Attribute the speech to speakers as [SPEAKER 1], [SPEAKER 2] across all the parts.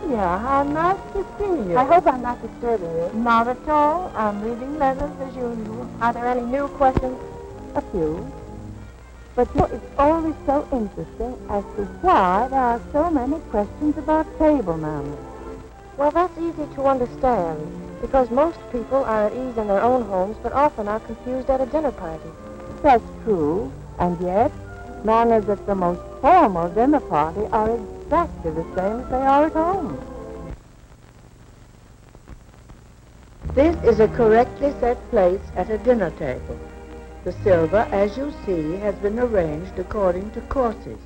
[SPEAKER 1] Amelia, how nice to see you.
[SPEAKER 2] I hope I'm not disturbing you.
[SPEAKER 1] Not at all. I'm reading letters as usual.
[SPEAKER 2] Are there any new questions? A few. But you know, it's always so interesting as to why there are so many questions about table manners.
[SPEAKER 3] Well, that's easy to understand, because most people are at ease in their own homes, but often are confused at a dinner party.
[SPEAKER 2] That's true, and yet manners at the most formal dinner party are exactly the same as they are at home.
[SPEAKER 1] This is a correctly set place at a dinner table. The silver, as you see, has been arranged according to courses.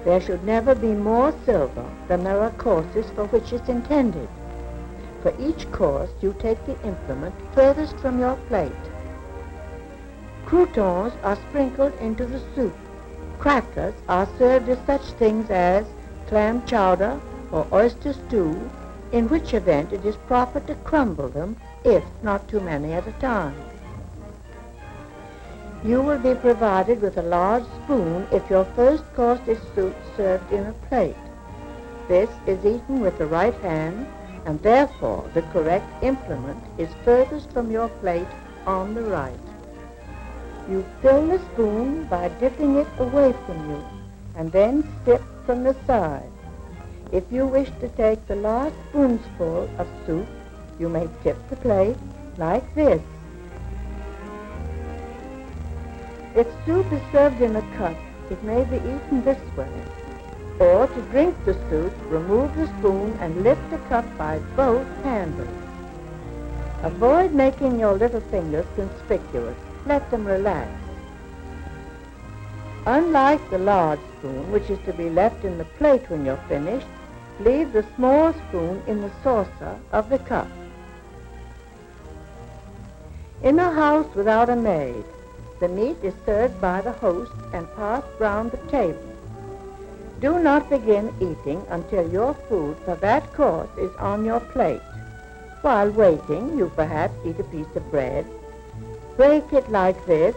[SPEAKER 1] There should never be more silver than there are courses for which it's intended. For each course, you take the implement furthest from your plate. Croutons are sprinkled into the soup. Crackers are served as such things as clam chowder or oyster stew, in which event it is proper to crumble them, if not too many at a time. You will be provided with a large spoon if your first course is served in a plate. This is eaten with the right hand, and therefore the correct implement is furthest from your plate on the right. You fill the spoon by dipping it away from you, and then sip from the side. If you wish to take the last spoonful of soup, you may tip the plate like this. If soup is served in a cup, it may be eaten this way. Or to drink the soup, remove the spoon and lift the cup by both handles. Avoid making your little fingers conspicuous. Let them relax. Unlike the large spoon, which is to be left in the plate when you're finished, leave the small spoon in the saucer of the cup. In a house without a maid, the meat is served by the host and passed round the table. Do not begin eating until your food for that course is on your plate. While waiting, you perhaps eat a piece of bread. Break it like this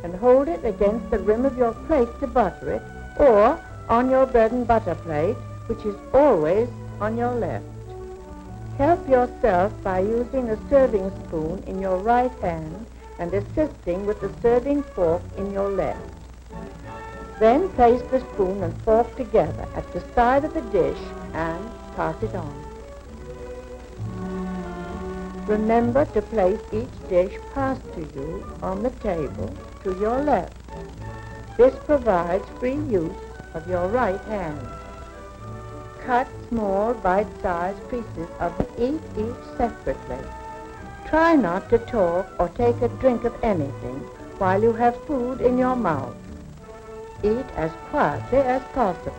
[SPEAKER 1] and hold it against the rim of your plate to butter it, or on your bread and butter plate, which is always on your left. Help yourself by using a serving spoon in your right hand and assisting with the serving fork in your left. Then place the spoon and fork together at the side of the dish and pass it on. Remember to place each dish passed to you on the table to your left. This provides free use of your right hand. Cut small bite-sized pieces of each separately. Try not to talk or take a drink of anything while you have food in your mouth. Eat as quietly as possible.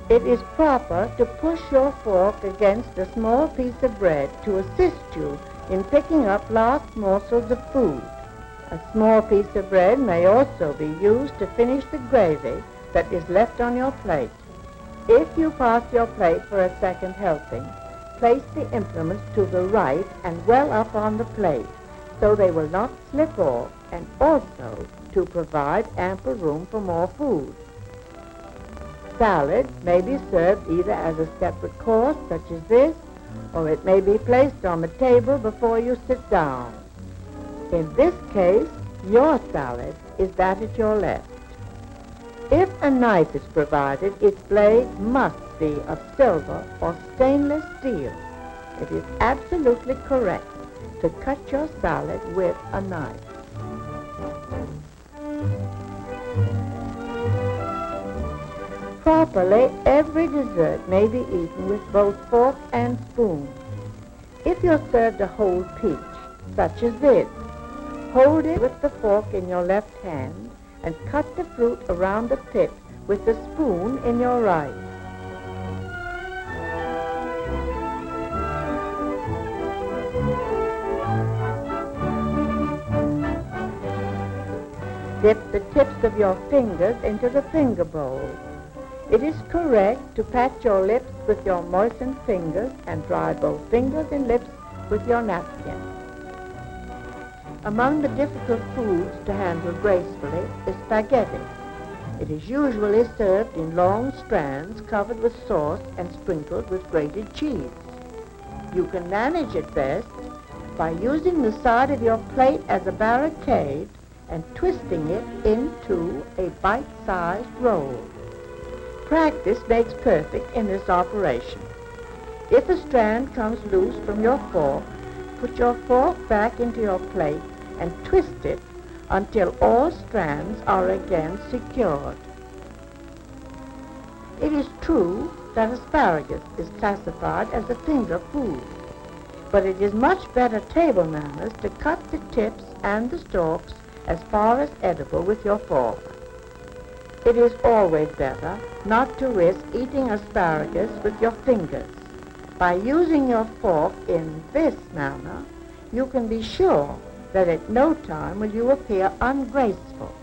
[SPEAKER 1] It is proper to push your fork against a small piece of bread to assist you in picking up last morsels of food. A small piece of bread may also be used to finish the gravy that is left on your plate. If you pass your plate for a second helping, place the implements to the right and well up on the plate, so they will not slip off, and also to provide ample room for more food. Salad may be served either as a separate course, such as this, or it may be placed on the table before you sit down. In this case, your salad is that at your left. If a knife is provided, its blade must be of silver or stainless steel. It is absolutely correct to cut your salad with a knife. Properly, every dessert may be eaten with both fork and spoon. If you're served a whole peach, such as this, hold it with the fork in your left hand and cut the fruit around the pit with the spoon in your right. Dip the tips of your fingers into the finger bowl. It is correct to pat your lips with your moistened fingers and dry both fingers and lips with your napkin. Among the difficult foods to handle gracefully is spaghetti. It is usually served in long strands covered with sauce and sprinkled with grated cheese. You can manage it best by using the side of your plate as a barricade and twisting it into a bite-sized roll. Practice makes perfect in this operation. If a strand comes loose from your fork, put your fork back into your plate and twist it until all strands are again secured. It is true that asparagus is classified as a finger food, but it is much better table manners to cut the tips and the stalks as far as edible with your fork. It is always better not to risk eating asparagus with your fingers. By using your fork in this manner, you can be sure that at no time will you appear ungraceful.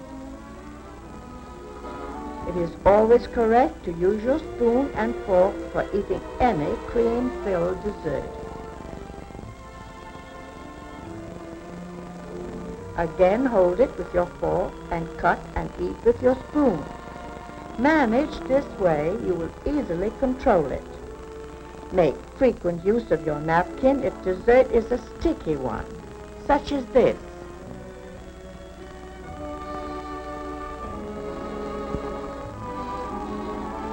[SPEAKER 1] It is always correct to use your spoon and fork for eating any cream-filled dessert. Again, hold it with your fork and cut and eat with your spoon. Managed this way, you will easily control it. Make frequent use of your napkin if dessert is a sticky one, such as this.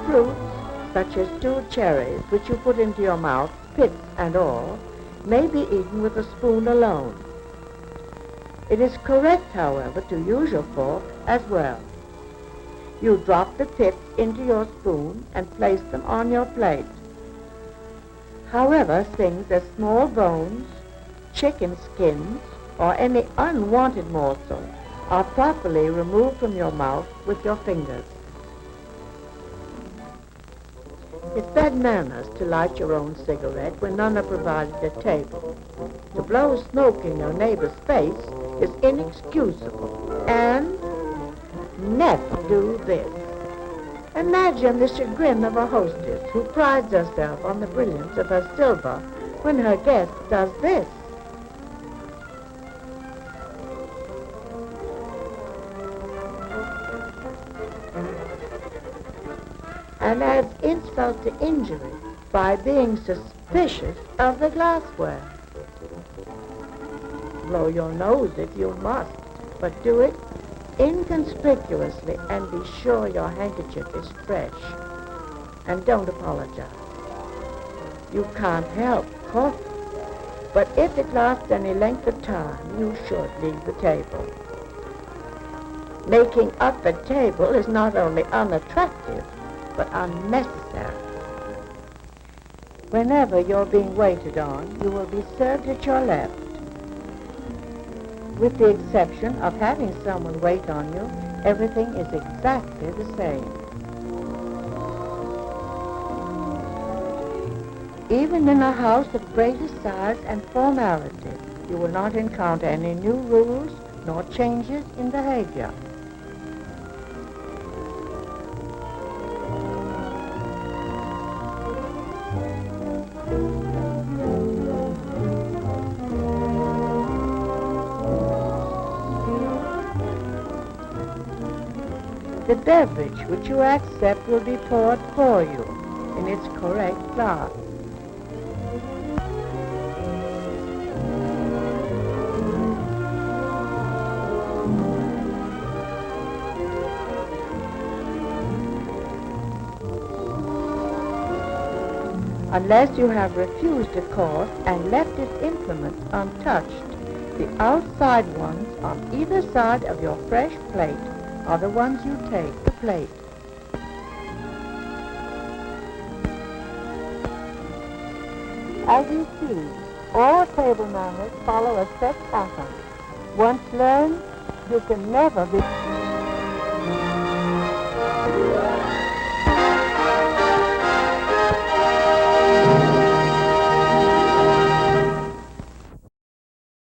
[SPEAKER 1] Fruits, such as stewed cherries, which you put into your mouth, pits and all, may be eaten with a spoon alone. It is correct, however, to use your fork as well. You drop the pips into your spoon and place them on your plate. However, things as small bones, chicken skins, or any unwanted morsel are properly removed from your mouth with your fingers. It's bad manners to light your own cigarette when none are provided at table. To blow smoke in your neighbor's face is inexcusable, and never do this. Imagine the chagrin of a hostess who prides herself on the brilliance of her silver when her guest does this. And adds insult to injury by being suspicious of the glassware. Blow your nose if you must, but do it inconspicuously and be sure your handkerchief is fresh. And don't apologize. You can't help coughing, but if it lasts any length of time, you should leave the table. Making up a table is not only unattractive, but unnecessary. Whenever you're being waited on, you will be served at your left. With the exception of having someone wait on you, everything is exactly the same. Even in a house of greatest size and formality, you will not encounter any new rules nor changes in behavior. The beverage which you accept will be poured for you in its correct glass. Unless you have refused a course and left its implements untouched, the outside ones on either side of your fresh plate are the ones you take the plate.
[SPEAKER 2] As you see, all table manners follow a set pattern. Once learned, you can never be